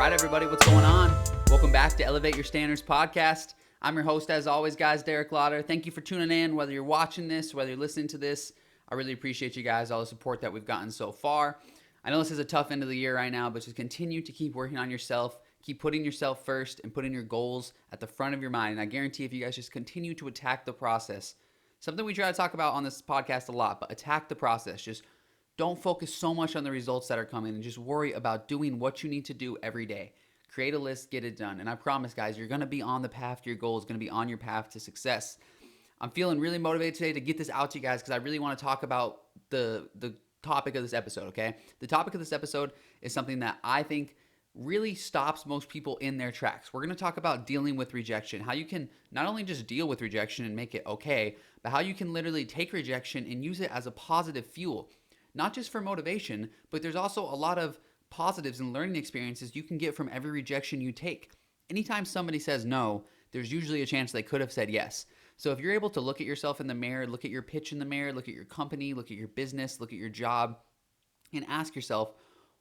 right, everybody, what's going on? Welcome back to Elevate Your Standards podcast. I'm your host, as always, guys, Derek Lauder. Thank you for tuning in, whether you're watching this, whether you're listening to this. I really appreciate you guys, all the support that we've gotten so far. I know this is a tough end of the year right now, but just continue to keep working on yourself, keep putting yourself first, and putting your goals at the front of your mind. And I guarantee if you guys just continue to attack the process, something we try to talk about on this podcast a lot, but attack the process. Just don't focus so much on the results that are coming and just worry about doing what you need to do every day. Create a list, get it done. And I promise, guys, you're going to be on the path to your goals, going to be on your path to success. I'm feeling really motivated today to get this out to you guys because I really want to talk about the topic of this episode, okay? The topic of this episode is something that I think really stops most people in their tracks. We're going to talk about dealing with rejection, how you can not only just deal with rejection and make it okay, but how you can literally take rejection and use it as a positive fuel. Not just for motivation, but there's also a lot of positives and learning experiences you can get from every rejection you take. Anytime somebody says no, there's usually a chance they could have said yes. So if you're able to look at yourself in the mirror, look at your pitch in the mirror, look at your company, look at your business, look at your job, and ask yourself,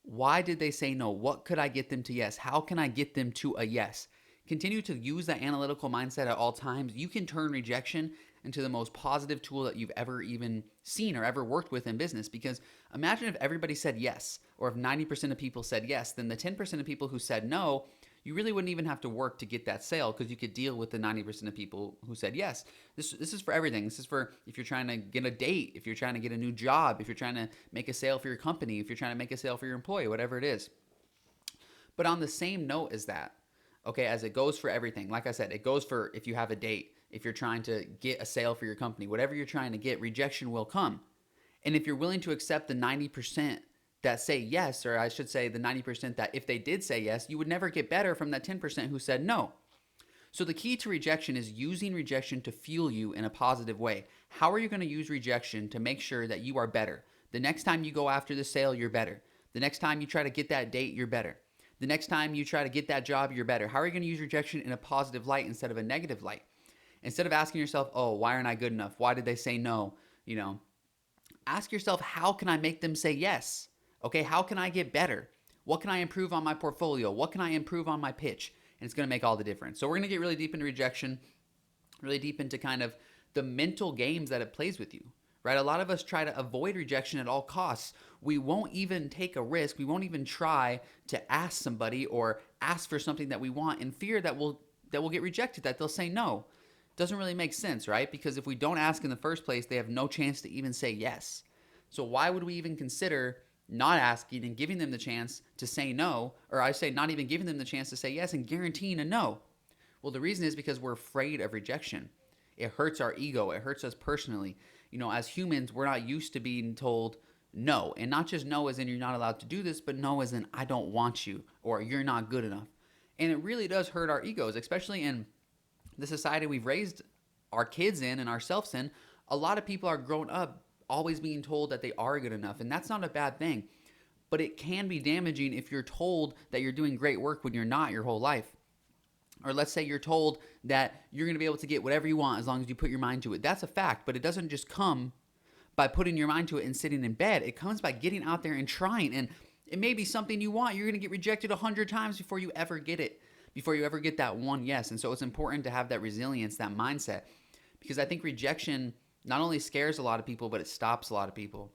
why did they say no? What could I get them to yes? How can I get them to a yes? Continue to use that analytical mindset at all times. You can turn rejection into the most positive tool that you've ever even seen or ever worked with in business. Because imagine if everybody said yes, or if 90% of people said yes, then the 10% of people who said no, you really wouldn't even have to work to get that sale because you could deal with the 90% of people who said yes. This is for everything. This is for if you're trying to get a date, if you're trying to get a new job, if you're trying to make a sale for your company, if you're trying to make a sale for your employee, whatever it is. But on the same note as that, okay, as it goes for everything, like I said, it goes for if you have a date, if you're trying to get a sale for your company, whatever you're trying to get, rejection will come. And if you're willing to accept the 90% that say yes, or I should say the 90% that if they did say yes, you would never get better from that 10% who said no. So the key to rejection is using rejection to fuel you in a positive way. How are you going to use rejection to make sure that you are better? The next time you go after the sale, you're better. The next time you try to get that date, you're better. The next time you try to get that job, you're better. How are you going to use rejection in a positive light instead of a negative light? Instead of asking yourself, oh, why aren't I good enough? Why did they say no? Ask yourself, how can I make them say yes? Okay, how can I get better? What can I improve on my portfolio? What can I improve on my pitch? And it's going to make all the difference. So we're going to get really deep into rejection, really deep into kind of the mental games that it plays with you, right? A lot of us try to avoid rejection at all costs. We won't even take a risk. We won't even try to ask somebody or ask for something that we want in fear that we'll get rejected, that they'll say no. Doesn't really make sense, right? Because if we don't ask in the first place, they have no chance to even say yes. So why would we even consider not asking and giving them the chance to say no, or I say not even giving them the chance to say yes and guaranteeing a no? Well, the reason is because we're afraid of rejection. It hurts our ego. It hurts us personally. As humans, we're not used to being told no. And not just no as in you're not allowed to do this, but no as in I don't want you or you're not good enough. And it really does hurt our egos, especially in the society we've raised our kids in and ourselves in. A lot of people are grown up always being told that they are good enough, and that's not a bad thing. But it can be damaging if you're told that you're doing great work when you're not your whole life. Or let's say you're told that you're going to be able to get whatever you want as long as you put your mind to it. That's a fact, but it doesn't just come by putting your mind to it and sitting in bed. It comes by getting out there and trying, and it may be something you want. You're going to get rejected 100 times before you ever get it, before you ever get that one yes. And so it's important to have that resilience, that mindset, because I think rejection not only scares a lot of people, but it stops a lot of people.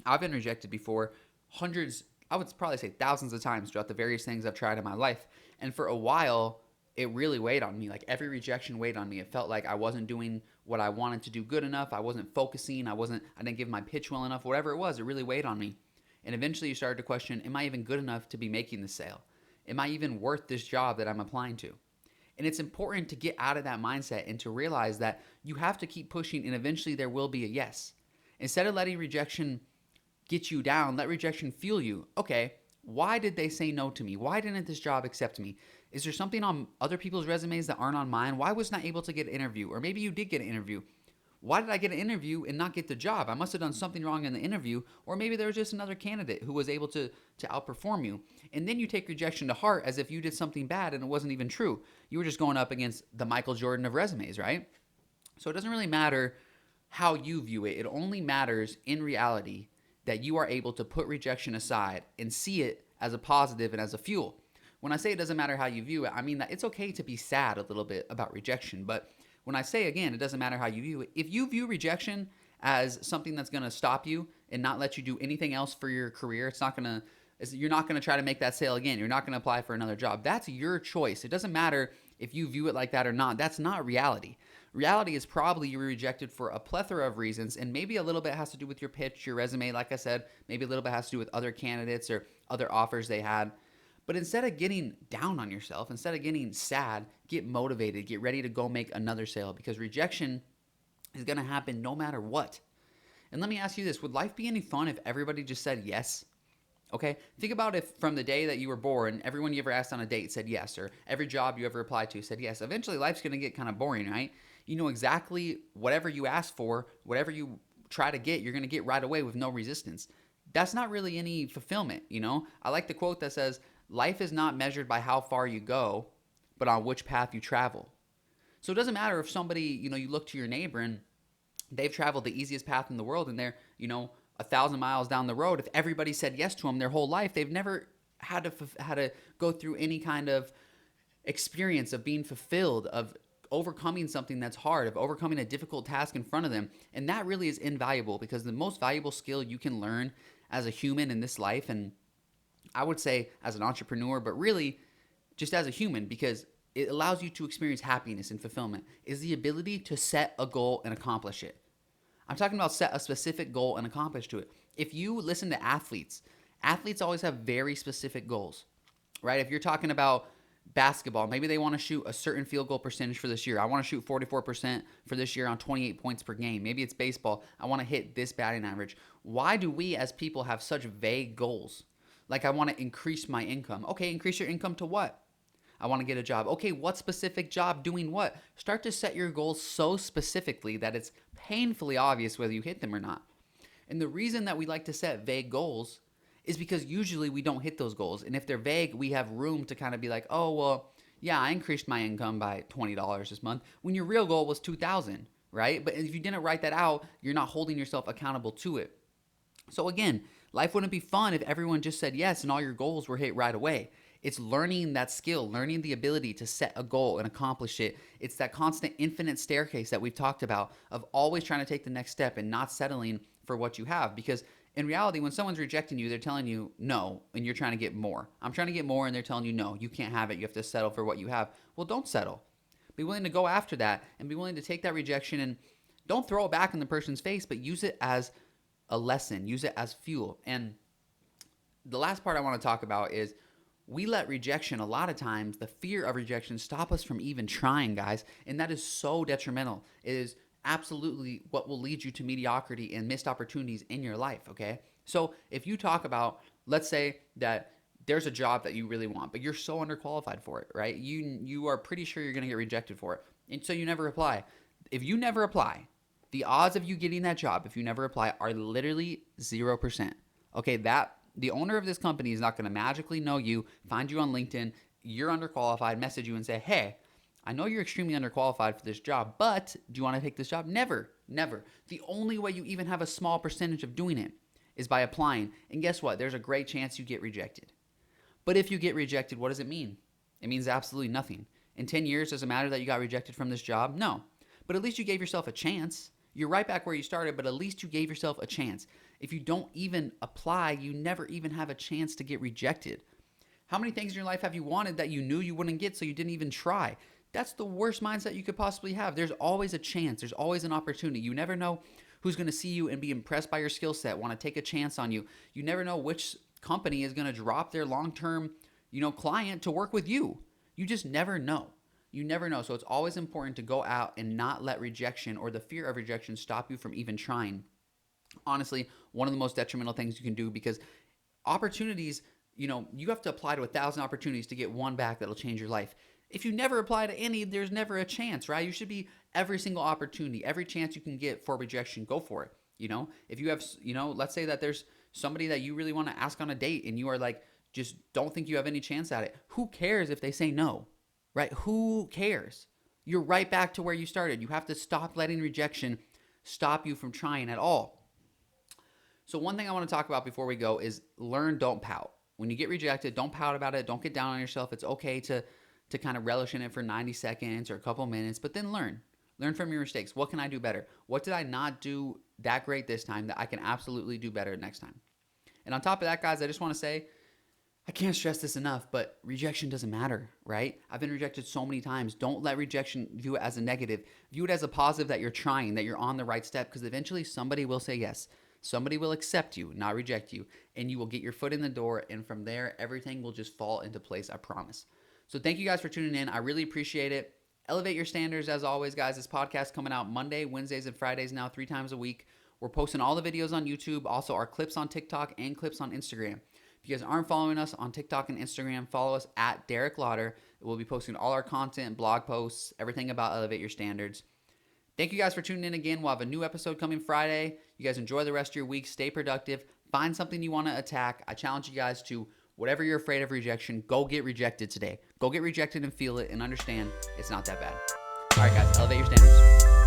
I've been rejected before hundreds, I would probably say thousands of times throughout the various things I've tried in my life. And for a while, it really weighed on me. Like every rejection weighed on me. It felt like I wasn't doing what I wanted to do good enough. I wasn't focusing. I didn't give my pitch well enough. Whatever it was, it really weighed on me. And eventually you started to question, am I even good enough to be making this sale? Am I even worth this job that I'm applying to? And it's important to get out of that mindset and to realize that you have to keep pushing and eventually there will be a yes. Instead of letting rejection get you down, let rejection fuel you. Okay, why did they say no to me? Why didn't this job accept me? Is there something on other people's resumes that aren't on mine? Why wasn't I able to get an interview? Or maybe you did get an interview. Why did I get an interview and not get the job? I must have done something wrong in the interview, or maybe there was just another candidate who was able to outperform you. And then you take rejection to heart as if you did something bad and it wasn't even true. You were just going up against the Michael Jordan of resumes, right? So it doesn't really matter how you view it. It only matters in reality that you are able to put rejection aside and see it as a positive and as a fuel. When I say it doesn't matter how you view it, I mean that it's okay to be sad a little bit about rejection. But when I say, again, it doesn't matter how you view it, if you view rejection as something that's going to stop you and not let you do anything else for your career, you're not going to try to make that sale again. You're not going to apply for another job. That's your choice. It doesn't matter if you view it like that or not. That's not reality. Reality is probably you were rejected for a plethora of reasons, and maybe a little bit has to do with your pitch, your resume, like I said. Maybe a little bit has to do with other candidates or other offers they had. But instead of getting down on yourself, instead of getting sad, get motivated, get ready to go make another sale, because rejection is going to happen no matter what. And let me ask you this. Would life be any fun if everybody just said yes? Okay, think about if from the day that you were born, everyone you ever asked on a date said yes, or every job you ever applied to said yes. Eventually, life's going to get kind of boring, right? You know exactly whatever you ask for, whatever you try to get, you're going to get right away with no resistance. That's not really any fulfillment, you know? I like the quote that says, life is not measured by how far you go, but on which path you travel. So it doesn't matter if somebody, you look to your neighbor and they've traveled the easiest path in the world and they're, 1,000 miles down the road. If everybody said yes to them their whole life, they've never had to go through any kind of experience of being fulfilled, of overcoming something that's hard, of overcoming a difficult task in front of them. And that really is invaluable, because the most valuable skill you can learn as a human in this life, and I would say as an entrepreneur, but really just as a human, because it allows you to experience happiness and fulfillment, is the ability to set a goal and accomplish it. I'm talking about set a specific goal and accomplish to it. If you listen to athletes always have very specific goals, right? If you're talking about basketball, maybe they want to shoot a certain field goal percentage for this year. I want to shoot 44% for this year on 28 points per game. Maybe it's baseball. I want to hit this batting average. Why do we as people have such vague goals? Like, I want to increase my income. Okay, increase your income to what? I want to get a job. Okay, what specific job doing what? Start to set your goals so specifically that it's painfully obvious whether you hit them or not. And the reason that we like to set vague goals is because usually we don't hit those goals. And if they're vague, we have room to kind of be like, oh, well, yeah, I increased my income by $20 this month, when your real goal was $2,000, right? But if you didn't write that out, you're not holding yourself accountable to it. So again, life wouldn't be fun if everyone just said yes and all your goals were hit right away. It's learning that skill, learning the ability to set a goal and accomplish it. It's that constant infinite staircase that we've talked about, of always trying to take the next step and not settling for what you have. Because in reality, when someone's rejecting you, they're telling you no, and you're trying to get more. I'm trying to get more, and they're telling you no, you can't have it. You have to settle for what you have. Well, don't settle. Be willing to go after that, and be willing to take that rejection, and don't throw it back in the person's face, but use it as a lesson. Use it as fuel. And the last part I want to talk about is, we let rejection, a lot of times, the fear of rejection, stop us from even trying, guys. And that is so detrimental. It is absolutely what will lead you to mediocrity and missed opportunities in your life, okay? So if you talk about, let's say that there's a job that you really want, but you're so underqualified for it, right? You are pretty sure you're going to get rejected for it. And so you never apply. If you never apply, the odds of you getting that job, if you never apply, are literally 0%. Okay, the owner of this company is not going to magically know you, find you on LinkedIn, you're underqualified, message you and say, hey, I know you're extremely underqualified for this job, but do you want to take this job? Never. The only way you even have a small percentage of doing it is by applying. And guess what? There's a great chance you get rejected. But if you get rejected, what does it mean? It means absolutely nothing. In 10 years, does it matter that you got rejected from this job? No. But at least you gave yourself a chance. You're right back where you started, but at least you gave yourself a chance. If you don't even apply, you never even have a chance to get rejected. How many things in your life have you wanted that you knew you wouldn't get, so you didn't even try? That's the worst mindset you could possibly have. There's always a chance. There's always an opportunity. You never know who's going to see you and be impressed by your skill set, want to take a chance on you. You never know which company is going to drop their long-term, client to work with you. You just never know. You never know. So it's always important to go out and not let rejection or the fear of rejection stop you from even trying. Honestly, one of the most detrimental things you can do, because opportunities, you have to apply to 1,000 opportunities to get one back that'll change your life. If you never apply to any, there's never a chance, right? You should be every single opportunity, every chance you can get for rejection, go for it. If you have, let's say that there's somebody that you really want to ask on a date and you are like, just don't think you have any chance at it. Who cares if they say no, right? Who cares? You're right back to where you started. You have to stop letting rejection stop you from trying at all. So one thing I want to talk about before we go is learn, don't pout. When you get rejected, don't pout about it. Don't get down on yourself. It's okay to kind of relish in it for 90 seconds or a couple minutes, but then learn. Learn from your mistakes. What can I do better? What did I not do that great this time that I can absolutely do better next time? And on top of that, guys, I just want to say, I can't stress this enough, but rejection doesn't matter, right? I've been rejected so many times. Don't let rejection view it as a negative. View it as a positive that you're trying, that you're on the right step, because eventually somebody will say yes. Somebody will accept you, not reject you, and you will get your foot in the door, and from there, everything will just fall into place, I promise. So thank you guys for tuning in. I really appreciate it. Elevate your standards as always, guys. This podcast coming out Monday, Wednesdays, and Fridays now 3 times a week. We're posting all the videos on YouTube, also our clips on TikTok and clips on Instagram. If you guys aren't following us on TikTok and Instagram, follow us at Derek Lauder. We'll be posting all our content, blog posts, everything about Elevate Your Standards. Thank you guys for tuning in again. We'll have a new episode coming Friday. You guys enjoy the rest of your week. Stay productive. Find something you want to attack. I challenge you guys to, whatever you're afraid of rejection, go get rejected today. Go get rejected and feel it and understand it's not that bad. All right, guys, elevate your standards.